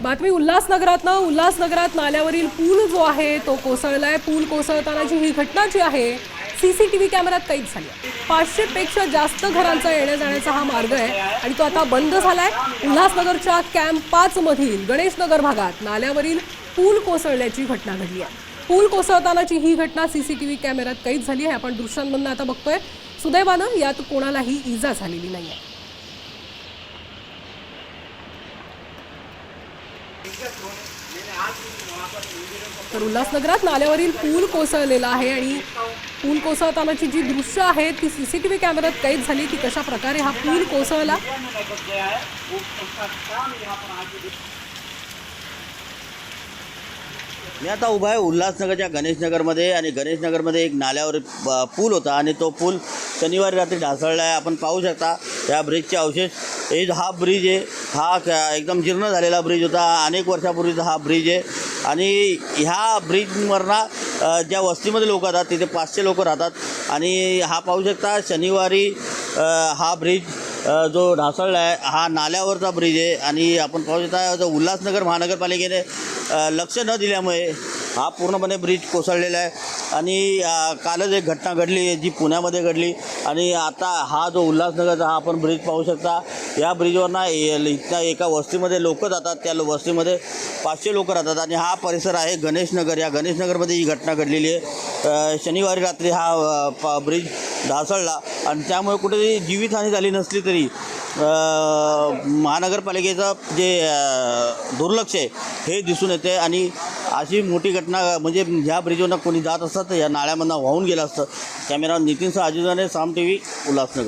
बातमी उल्हासनगरात नाल्यावरील पूल जो आहे तो कोसळलाय। पूल कोसळतानाची ही घटना जी आहे सीसीटीव्ही कॅमेऱ्यात कैद झाली आहे। 500 पेक्षा जास्त घरांचा येण्या जाण्याचा हा मार्ग आहे आणि तो आता बंद झालाय। उल्हासनगरच्या कॅम्प 5 मधील गणेशनगर भागात नाल्यावरील पूल कोसळल्याची घटना घडली आहे। पूल कोसळतानाची ही घटना सीसीटीव्ही कॅमेऱ्यात कैद झाली आहे। आपण दृश्यांमधून आता बघतोय। सुदैवानं यात कोणालाही इजा झालेली नाहीये। तर उल्हासनगरात नाल्यावरील पूल कोसळलेला आहे आणि पूल कोसळतानाची जी दृश्य आहेत ती सीसीटीव्ही कॅमेऱ्यात कैद झाली की कशा प्रकारे हा पूल कोसळला। मी आता उभा आहे उल्हासनगरच्या गणेशनगरमध्ये आणि गणेशनगरमध्ये एक नाल्यावर पूल होता आणि तो पूल शनिवारी रात्री ढासळला आहे। आपण पाहू शकता या ब्रिजचे अवशेष। हा ब्रिज आहे, हा एकदम जीर्ण झालेला ब्रिज होता। अनेक वर्षापूर्वीचा हा ब्रिज आहे आणि ह्या ब्रिजवरनं ज्या वस्तीमध्ये लोक राहतात तिथे 500 लोक राहतात आणि हा पाहू शकता शनिवारी हा ब्रिज जो ढासळला आहे हा नाल्यावरचा ब्रिज आहे आणि आपण पाहू शकता जो उल्हासनगर महानगरपालिकेने लक्ष न दिल्यामुळे हा पूर्णपणे ब्रिज कोसळलेला आहे आणि कालच एक घटना घडली जी पुण्यामध्ये घडली आणि आता हा जो उल्हासनगरचा हा आपण ब्रिज पाहू शकता। या ब्रिजवरनं इथं एका वस्तीमध्ये लोक जातात, त्या वस्तीमध्ये 500 लोक राहतात आणि हा परिसर आहे गणेशनगर। या गणेशनगरमध्ये ही घटना घडलेली आहे। शनिवारी रात्री हा ब्रिज ढासळला आणि त्यामुळे कुठेतरी जीवितहानी झाली नसली तरी महानगरपालिकेचं जे दुर्लक्ष आहे हे दिसून येते आणि अशी मोठी घटना म्हणजे ह्या ब्रिजवरनं कोणी जात असतं तर या नाळ्यामधनं वाहून गेलं असतं। कॅमेरा नितीन सह अजिजाने साम TV उल्हासनगर।